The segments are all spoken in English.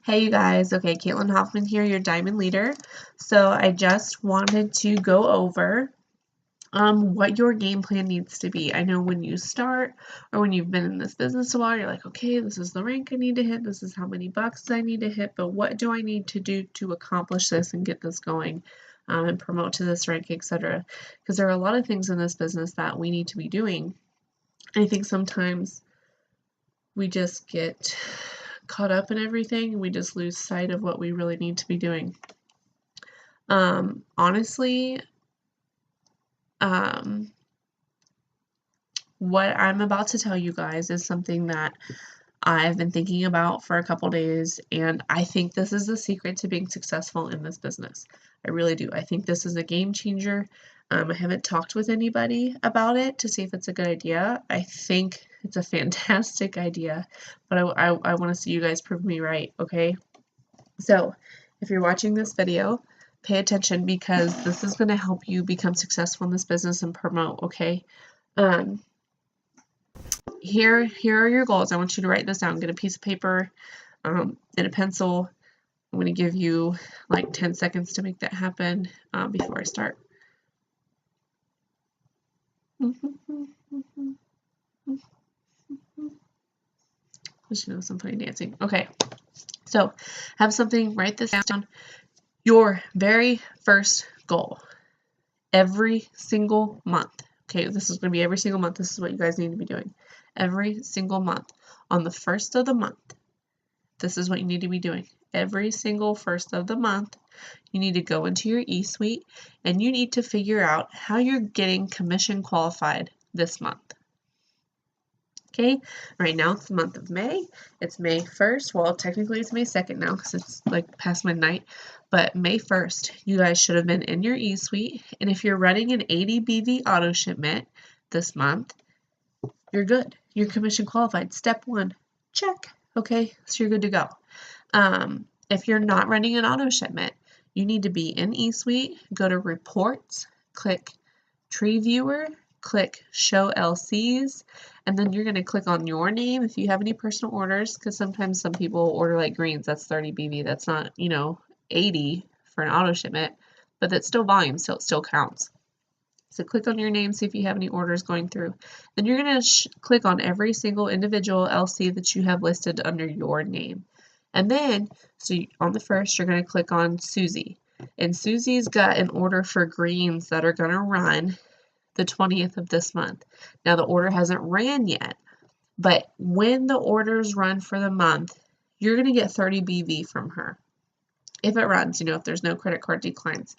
Hey you guys, okay, Caitlin Hoffman here, your diamond leader. So I just wanted to go over what your game plan needs to be. I know when you start or when you've been in this business a while, you're like, okay, this is the rank I need to hit, this is how many bucks I need to hit, but what do I need to do to accomplish this and get this going and promote to this rank, etc. Because there are a lot of things in this business that we need to be doing. I think sometimes we just get caught up in everything and we just lose sight of what we really need to be doing. Honestly, what I'm about to tell you guys is something that I've been thinking about for a couple days, and I think this is the secret to being successful in this business. I really do. I think this is a game changer. I haven't talked with anybody about it to see if it's a good idea. I think it's a fantastic idea, but I want to see you guys prove me right, okay? So, if you're watching this video, pay attention because this is going to help you become successful in this business and promote, okay? Here are your goals. I want you to write this down. Get a piece of paper and a pencil. I'm going to give you like 10 seconds to make that happen before I start. Just know some funny dancing. Okay, so have something, write this down. Your very first goal, every single month. Okay, this is going to be every single month. This is what you guys need to be doing. Every single month. On the first of the month, this is what you need to be doing. Every single first of the month, you need to go into your eSuite and you need to figure out how you're getting commission qualified this month. Okay, right now it's the month of May. It's May 1st. Well, technically it's May 2nd now because it's like past midnight. But May 1st, you guys should have been in your eSuite. And if you're running an 80 BV auto shipment this month, you're good. You're commission qualified. Step 1, check. Okay, so you're good to go. If you're not running an auto shipment, you need to be in eSuite, go to Reports, click Tree Viewer, click Show LCs, and then you're going to click on your name if you have any personal orders, because sometimes some people order like greens, that's 30 BV, that's not, 80 for an auto shipment, but that's still volume, so it still counts. So click on your name, see if you have any orders going through. Then you're going to click on every single individual LC that you have listed under your name. And then, on the first, you're going to click on Susie. And Susie's got an order for greens that are going to run the 20th of this month. Now, the order hasn't ran yet, but when the orders run for the month, you're going to get 30 BV from her. If it runs, if there's no credit card declines.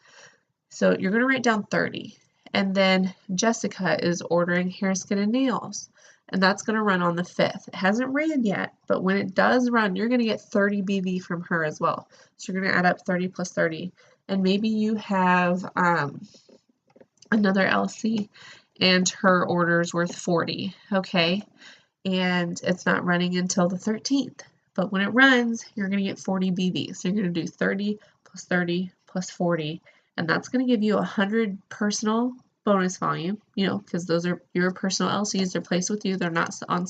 So you're going to write down 30. And then Jessica is ordering hair, skin, and nails. And that's going to run on the 5th. It hasn't ran yet, but when it does run, you're going to get 30 BV from her as well. So you're going to add up 30 plus 30. And maybe you have another LC and her order is worth 40, okay? And it's not running until the 13th. But when it runs, you're going to get 40 BV. So you're going to do 30 plus 30 plus 40. And that's going to give you 100 personal bonus volume, because those are your personal LCs. They're placed with you. They're not on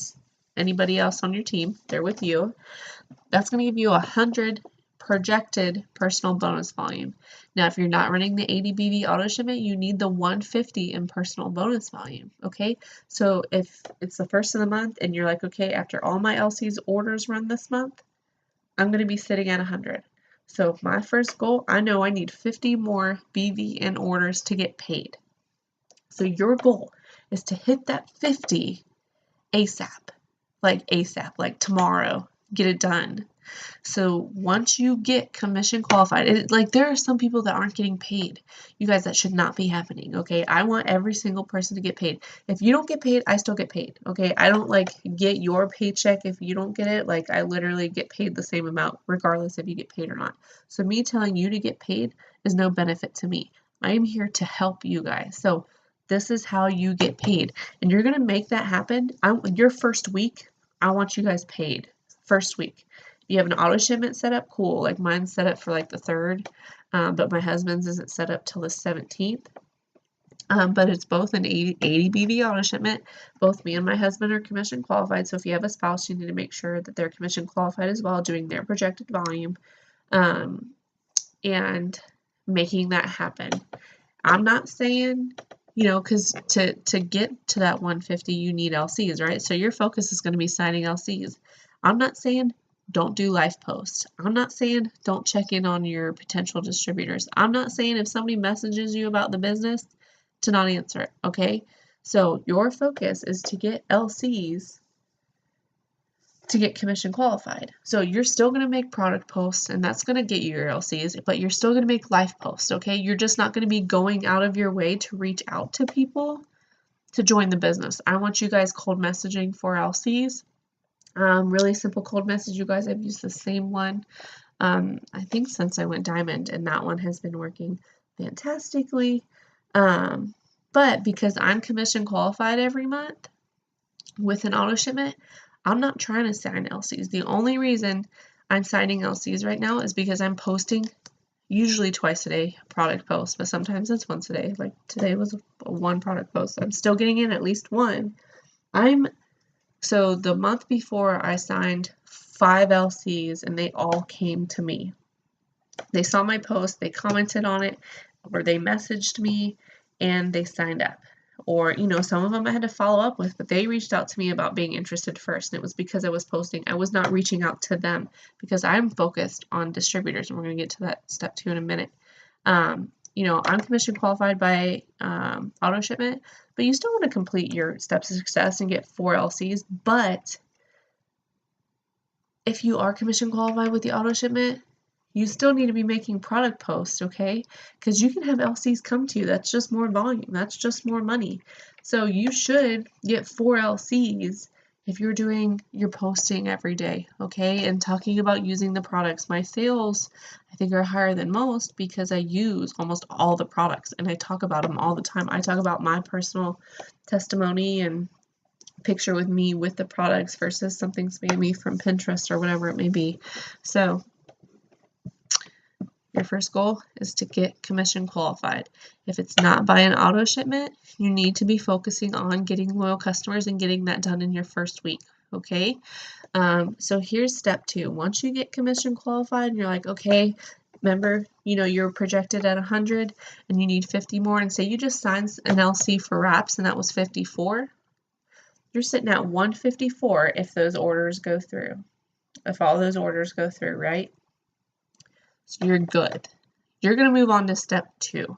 anybody else on your team. They're with you. That's going to give you 100 projected personal bonus volume. Now, if you're not running the 80 BV auto shipment, you need the 150 in personal bonus volume, okay? So if it's the first of the month and you're like, okay, after all my LC's orders run this month, I'm going to be sitting at 100. So my first goal, I know I need 50 more BV in orders to get paid. So your goal is to hit that 50 ASAP, like tomorrow, get it done. So once you get commission qualified, there are some people that aren't getting paid. You guys, that should not be happening, okay? I want every single person to get paid. If you don't get paid, I still get paid, okay? I don't get your paycheck if you don't get it. I literally get paid the same amount regardless if you get paid or not. So me telling you to get paid is no benefit to me. I am here to help you guys. So this is how you get paid. And you're going to make that happen. Your first week, I want you guys paid. First week. You have an auto shipment set up, cool. Mine's set up for the 3rd, but my husband's isn't set up till the 17th. But it's both an 80 BD auto shipment. Both me and my husband are commission qualified. So if you have a spouse, you need to make sure that they're commission qualified as well, doing their projected volume, and making that happen. I'm not saying, because to get to that 150, you need LCs, right? So your focus is going to be signing LCs. I'm not saying don't do live posts. I'm not saying don't check in on your potential distributors. I'm not saying if somebody messages you about the business to not answer it, okay? So your focus is to get LCs to get commission qualified. So you're still going to make product posts, and that's going to get you your LCs, but you're still going to make live posts, okay? You're just not going to be going out of your way to reach out to people to join the business. I want you guys cold messaging for LCs. Really simple cold message, you guys. I've used the same one, I think since I went diamond, and that one has been working fantastically. But because I'm commission qualified every month with an auto shipment, I'm not trying to sign LCs. The only reason I'm signing LCs right now is because I'm posting usually twice a day product posts, but sometimes it's once a day. Like today was a one product post. I'm still getting in at least one. So the month before I signed 5 LCs and they all came to me. They saw my post, they commented on it, or they messaged me and they signed up. Or, some of them I had to follow up with, but they reached out to me about being interested first. And it was because I was posting. I was not reaching out to them because I'm focused on distributors. And we're going to get to that step 2 in a minute. I'm commission qualified by auto shipment, but you still want to complete your steps of success and get 4 LCs. But if you are commission qualified with the auto shipment, you still need to be making product posts, okay? Because you can have LCs come to you. That's just more volume. That's just more money. So you should get 4 LCs if you're posting every day, okay? And talking about using the products. My sales, I think, are higher than most because I use almost all the products and I talk about them all the time. I talk about my personal testimony and picture with me with the products versus something spammy from Pinterest or whatever it may be. So your first goal is to get commission qualified. If it's not by an auto shipment, you need to be focusing on getting loyal customers and getting that done in your first week, okay? So here's step 2. Once you get commission qualified and you're like, okay, remember, you're projected at 100 and you need 50 more, and say you just signed an LC for wraps and that was 54, you're sitting at 154 if those orders go through, if all those orders go through, right? So you're good. You're going to move on to step 2.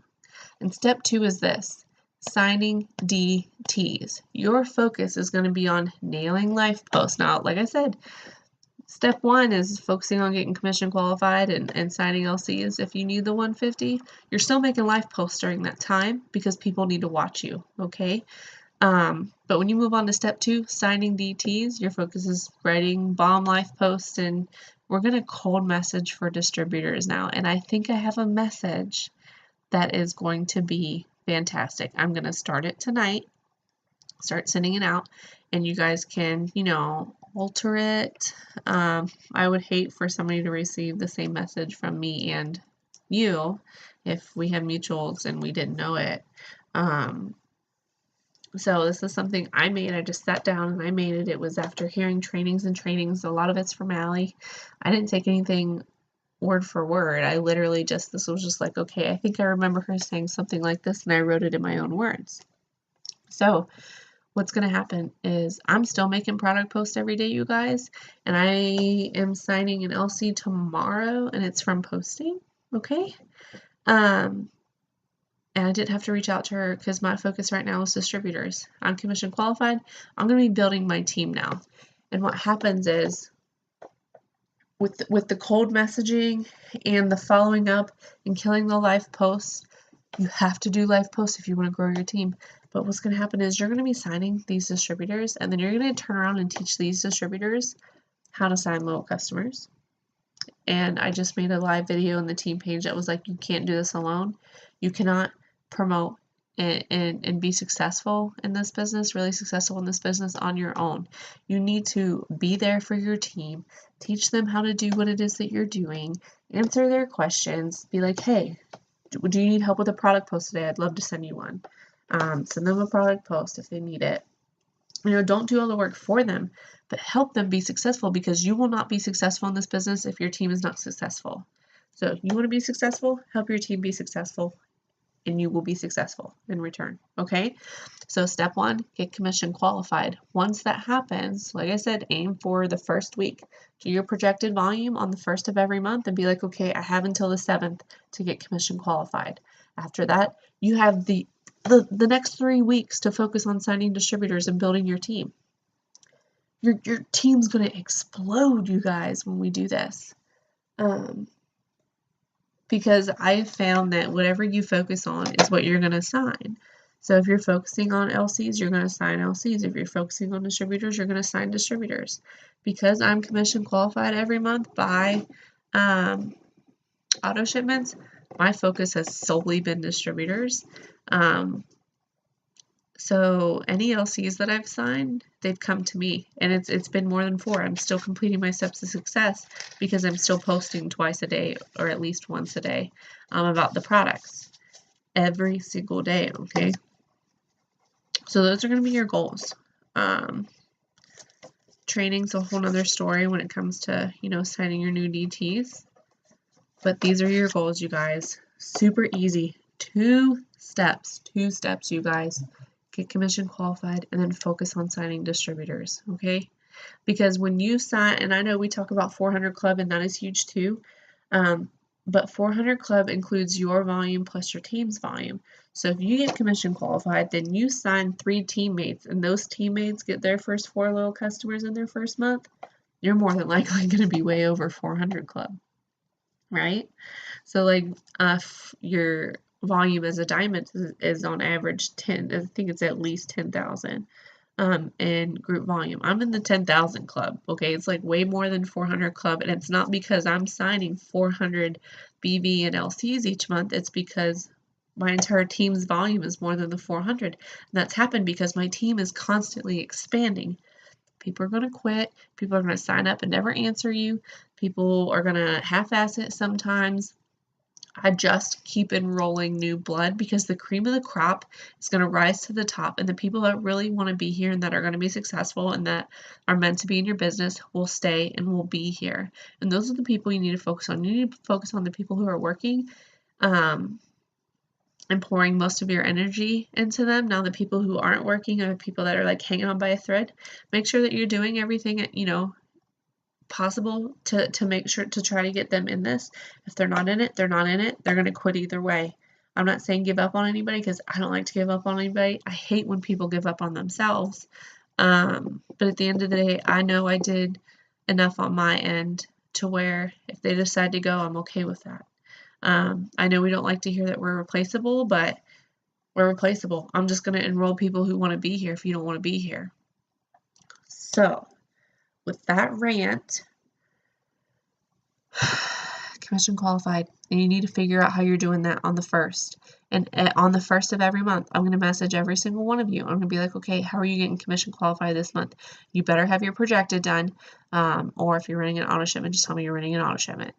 And step 2 is this: signing DTs. Your focus is going to be on nailing live posts. Now, like I said, step 1 is focusing on getting commission qualified and signing LCs. If you need the 150, you're still making live posts during that time because people need to watch you, okay? But when you move on to step 2, signing DTs, your focus is writing bomb live posts, and we're going to cold message for distributors now. And I think I have a message that is going to be fantastic. I'm going to start it tonight, start sending it out, and you guys can, alter it. I would hate for somebody to receive the same message from me and you if we have mutuals and we didn't know it. So this is something I made. I just sat down and I made it. It was after hearing trainings. A lot of it's from Allie. I didn't take anything word for word. I literally this was just like, okay, I think I remember her saying something like this, and I wrote it in my own words. So what's going to happen is I'm still making product posts every day, you guys, and I am signing an LC tomorrow, and it's from posting, okay? And I didn't have to reach out to her because my focus right now is distributors. I'm commission qualified. I'm going to be building my team now. And what happens is with the cold messaging and the following up and killing the live posts, you have to do live posts if you want to grow your team. But what's going to happen is you're going to be signing these distributors, and then you're going to turn around and teach these distributors how to sign loyal customers. And I just made a live video in the team page that was like, you can't do this alone. You cannot promote and be successful in this business, really successful in this business on your own. You need to be there for your team, teach them how to do what it is that you're doing, answer their questions, be like, hey, do you need help with a product post today? I'd love to send you one. Send them a product post if they need it. Don't do all the work for them, but help them be successful, because you will not be successful in this business if your team is not successful. So if you want to be successful, help your team be successful, and you will be successful in return. Okay? So step 1, get commission qualified. Once that happens, like I said, aim for the first week. Do your projected volume on the first of every month and be like, okay, I have until the 7th to get commission qualified. After that, you have the next 3 weeks to focus on signing distributors and building your team. Your team's going to explode, you guys, when we do this. Because I've found that whatever you focus on is what you're going to sign. So if you're focusing on LCs, you're going to sign LCs. If you're focusing on distributors, you're going to sign distributors. Because I'm commission qualified every month by auto shipments, my focus has solely been distributors. So any LCs that I've signed, they've come to me, and it's been more than 4. I'm still completing my steps to success because I'm still posting twice a day, or at least once a day, about the products every single day. Okay, so those are going to be your goals. Training's a whole nother story when it comes to signing your new DTs, but these are your goals, you guys. Super easy. 2 steps, you guys. Get commission qualified, and then focus on signing distributors, okay? Because when you sign, and I know we talk about 400 Club, and that is huge too, but 400 Club includes your volume plus your team's volume. So if you get commission qualified, then you sign 3 teammates, and those teammates get their first 4 loyal customers in their first month, you're more than likely going to be way over 400 Club, right? So like your volume as a diamond is on average 10. I think it's at least 10,000 in group volume. I'm in the 10,000 club. Okay, it's like way more than 400 club, and it's not because I'm signing 400 BV and LCs each month. It's because my entire team's volume is more than the 400, and that's happened because my team is constantly expanding. People are going to quit. People are going to sign up and never answer you. People are going to half-ass it sometimes. I just keep enrolling new blood, because the cream of the crop is going to rise to the top, and the people that really want to be here and that are going to be successful and that are meant to be in your business will stay and will be here. And those are the people you need to focus on. You need to focus on the people who are working, and pouring most of your energy into them. Now the people who aren't working are the people that are like hanging on by a thread. Make sure that you're doing everything possible to make sure to try to get them in this. If they're not in it, they're not in it. They're going to quit either way. I'm not saying give up on anybody, because I don't like to give up on anybody. I hate when people give up on themselves. But at the end of the day, I know I did enough on my end to where if they decide to go, I'm okay with that. I know we don't like to hear that we're replaceable, but we're replaceable. I'm just going to enroll people who want to be here if you don't want to be here. So with that rant, commission qualified, and you need to figure out how you're doing that on the 1st. And on the 1st of every month, I'm going to message every single one of you. I'm going to be like, okay, how are you getting commission qualified this month? You better have your projected done, or if you're running an auto shipment, just tell me you're running an auto shipment.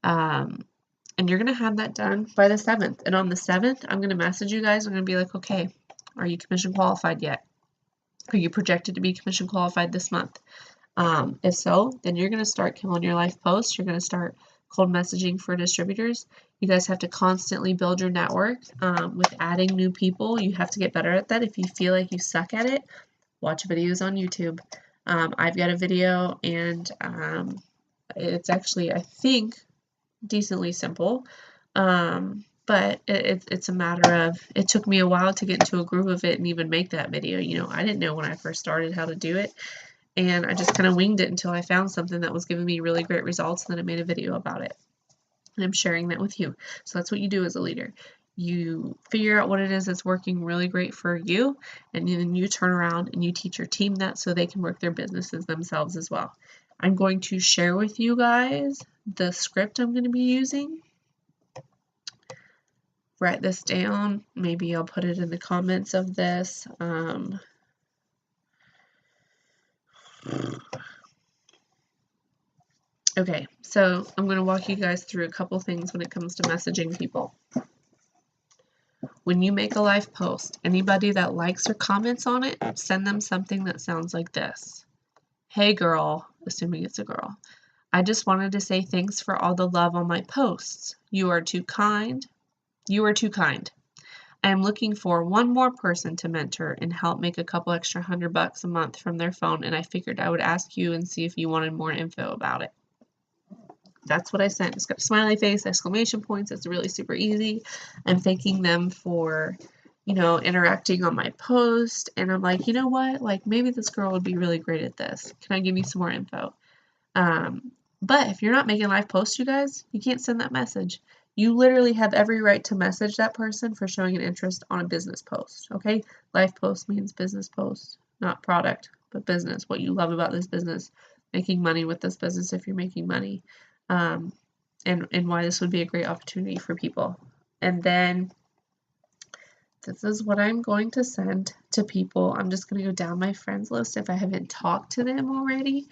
And you're going to have that done by the 7th. And on the 7th, I'm going to message you guys. I'm going to be like, okay, are you commission qualified yet? Are you projected to be commission qualified this month? If so, then you're going to start killing your life posts. You're going to start cold messaging for distributors. You guys have to constantly build your network with adding new people. You have to get better at that. If you feel like you suck at it, watch videos on YouTube. I've got a video, and it's actually, I think, decently simple. But it's a matter of, it took me a while to get into a groove of it and even make that video. I didn't know when I first started how to do it. And I just kind of winged it until I found something that was giving me really great results, and then I made a video about it. And I'm sharing that with you. So that's what you do as a leader. You figure out what it is that's working really great for you, and then you turn around and you teach your team that so they can work their businesses themselves as well. I'm going to share with you guys the script I'm going to be using. Write this down. Maybe I'll put it in the comments of this. Okay, so I'm going to walk you guys through a couple things when it comes to messaging people. when you make a live post, anybody that likes or comments on it, send them something that sounds like this. Hey girl, assuming it's a girl. I just wanted to say thanks for all the love on my posts. You are too kind. You are too kind. I am looking for one more person to mentor and help make a couple extra $100 a month from their phone, and I figured I would ask you and see if you wanted more info about it. That's what I sent. It's got a smiley face, exclamation points. It's really super easy. I'm thanking them for, interacting on my post, and I'm like, you know what? Like, maybe this girl would be really great at this. Can I give you some more info? But if you're not making live posts, you guys, you can't send that message. You literally have every right to message that person for showing an interest on a business post, okay? Live post means business post, not product, but business, what you love about this business, making money with this business if you're making money, and why this would be a great opportunity for people. And then this is what I'm going to send to people. I'm just going to go down my friends list if I haven't talked to them already,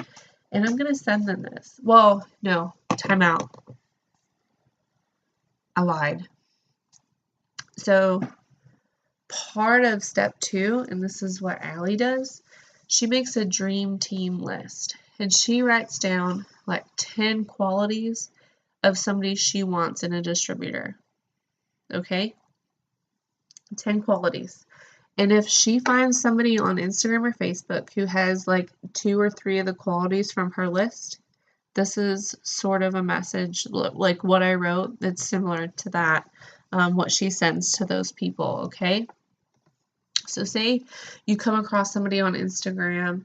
and I'm going to send them this. Well, no, time out. I lied. So part of step 2, and this is what Allie does, she makes a dream team list, and she writes down like 10 qualities of somebody she wants in a distributor. Okay? 10 qualities. And if she finds somebody on Instagram or Facebook who has like 2 or 3 of the qualities from her list, this is sort of a message like what I wrote that's similar to that, what she sends to those people, okay? So say you come across somebody on Instagram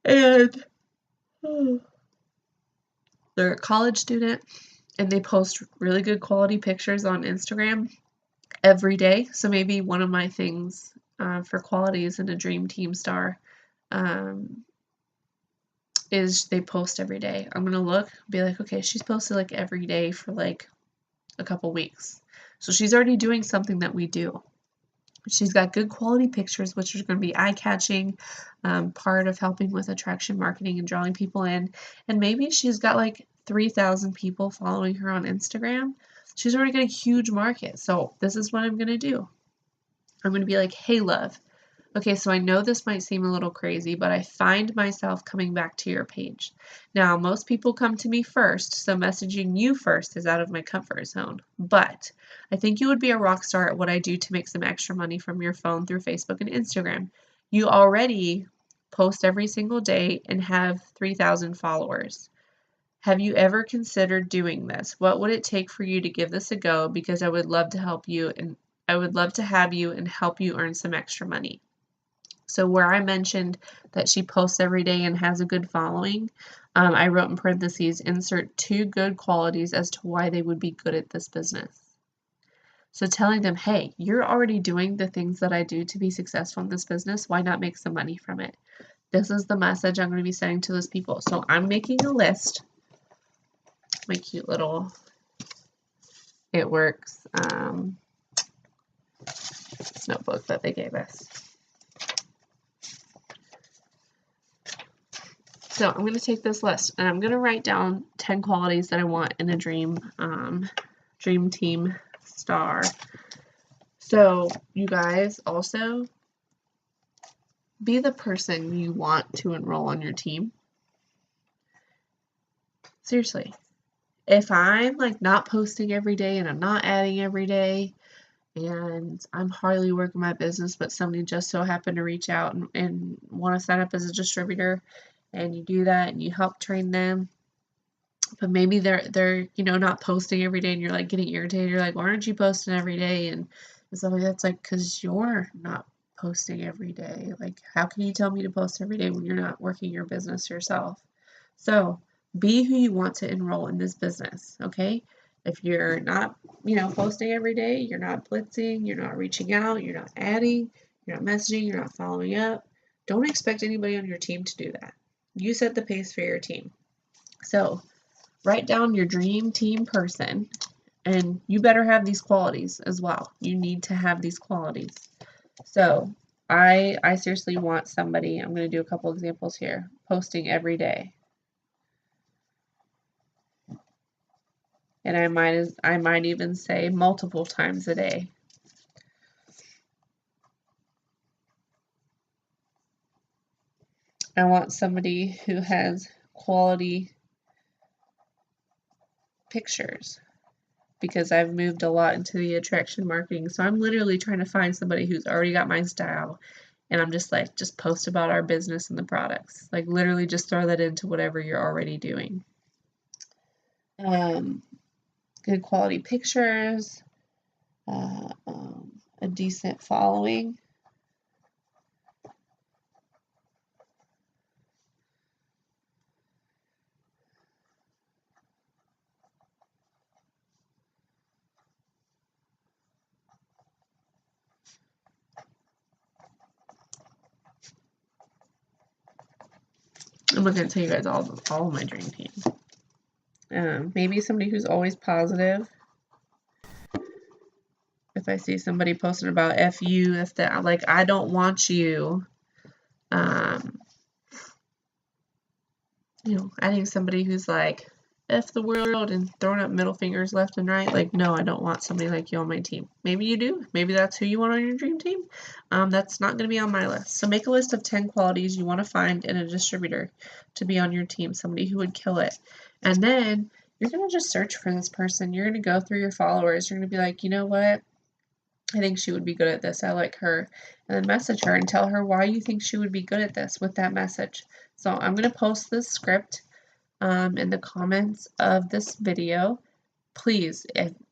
and they're a college student and they post really good quality pictures on Instagram every day. So maybe one of my things for qualities in a dream team star is they post every day. I'm gonna look, be like, okay, she's posted like every day for like a couple weeks. So she's already doing something that we do. She's got good quality pictures, which are going to be eye-catching, part of helping with attraction marketing and drawing people in. And maybe she's got like 3,000 people following her on Instagram. She's already got a huge market. So this is what I'm going to do. I'm going to be like, hey, love. Okay, so I know this might seem a little crazy, but I find myself coming back to your page. Now, most people come to me first, so messaging you first is out of my comfort zone. But I think you would be a rock star at what I do to make some extra money from your phone through Facebook and Instagram. You already post every single day and have 3,000 followers. Have you ever considered doing this? What would it take for you to give this a go? Because I would love to help you, and I would love to have you and help you earn some extra money. So where I mentioned that she posts every day and has a good following, I wrote in parentheses, insert 2 good qualities as to why they would be good at this business. So telling them, hey, you're already doing the things that I do to be successful in this business. Why not make some money from it? This is the message I'm going to be sending to those people. So I'm making a list. My cute little, it works, notebook that they gave us. So I'm going to take this list and I'm going to write down 10 qualities that I want in a dream team star. So you guys also be the person you want to enroll on your team. Seriously. If I'm like not posting every day and I'm not adding every day and I'm hardly working my business, but somebody just so happened to reach out and want to sign up as a distributor, and you do that and you help train them, but maybe they're not posting every day and you're like getting irritated. You're like, why aren't you posting every day and stuff like that? It's like, because you're not posting every day. Like, how can you tell me to post every day when you're not working your business yourself? So be who you want to enroll in this business, okay? If you're not posting every day, you're not blitzing, you're not reaching out, you're not adding, you're not messaging, you're not following up, don't expect anybody on your team to do that. You set the pace for your team. So write down your dream team person, and you better have these qualities as well. You need to have these qualities. So I seriously want somebody, I'm going to do a couple examples here, posting every day. And I might even say multiple times a day. I want somebody who has quality pictures, because I've moved a lot into the attraction marketing. So I'm literally trying to find somebody who's already got my style. And I'm just like, just post about our business and the products. Like literally just throw that into whatever you're already doing. Good quality pictures, a decent following. I'm not going to tell you guys all of my dream team. Maybe somebody who's always positive. If I see somebody posting about F you, if that, like, I don't want you. You know, I think somebody who's like, F the world and throwing up middle fingers left and right. Like, no, I don't want somebody like you on my team. Maybe you do. Maybe that's who you want on your dream team. That's not going to be on my list. So make a list of 10 qualities you want to find in a distributor to be on your team, somebody who would kill it. And then you're going to just search for this person. You're going to go through your followers. You're going to be like, you know what? I think she would be good at this. I like her. And then message her and tell her why you think she would be good at this with that message. So I'm going to post this script in the comments of this video. Please,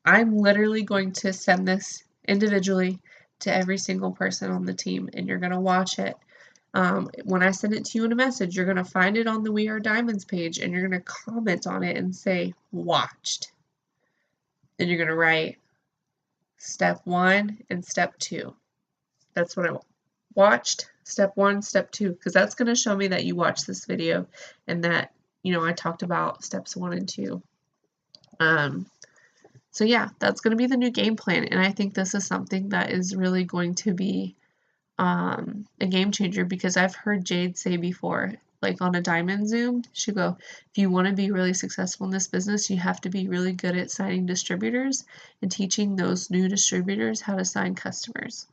I'm literally going to send this individually to every single person on the team, and you're going to watch it. When I send it to you in a message, you're going to find it on the We Are Diamonds page, and you're going to comment on it and say, watched. Then you're going to write step 1 and step 2. That's what I watched, step 1, step 2, because that's going to show me that you watched this video and that, you know, I talked about steps 1 and 2. So yeah, that's going to be the new game plan, and I think this is something that is really going to be a game changer, because I've heard Jade say before, like on a diamond Zoom, she'll go, if you want to be really successful in this business, you have to be really good at signing distributors and teaching those new distributors how to sign customers,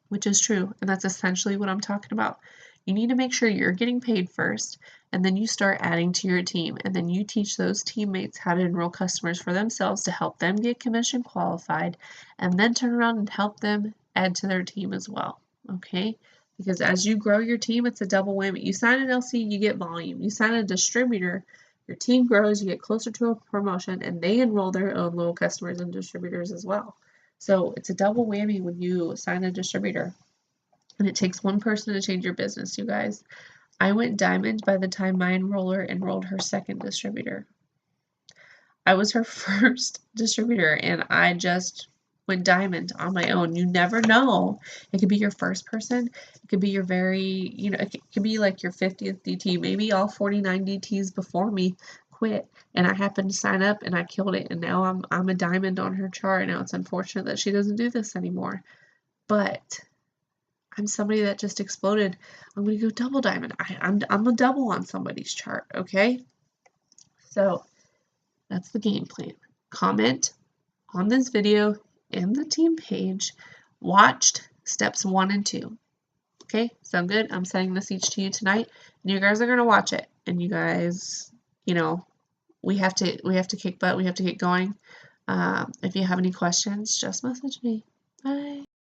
which is true, and that's essentially what I'm talking about. You need to make sure you're getting paid first, and then you start adding to your team, and then you teach those teammates how to enroll customers for themselves to help them get commission qualified, and then turn around and help them add to their team as well, okay? Because as you grow your team, it's a double whammy. You sign an LC, you get volume. You sign a distributor, your team grows, you get closer to a promotion, and they enroll their own little customers and distributors as well. So it's a double whammy when you sign a distributor. And it takes one person to change your business, you guys. I went diamond by the time my enroller enrolled her second distributor. I was her first distributor, and I just went diamond on my own. You never know. It could be your first person. It could be your it could be like your 50th DT. Maybe all 49 DTs before me quit, and I happened to sign up, and I killed it, and now I'm a diamond on her chart. Now it's unfortunate that she doesn't do this anymore, but I'm somebody that just exploded. I'm going to go double diamond. I'm a double on somebody's chart, okay? So that's the game plan. Comment on this video in the team page, watched steps 1 and 2. Okay, sound good? I'm sending this each to you tonight, and you guys are going to watch it. And you guys, you know, we have to kick butt. We have to get going. If you have any questions, just message me.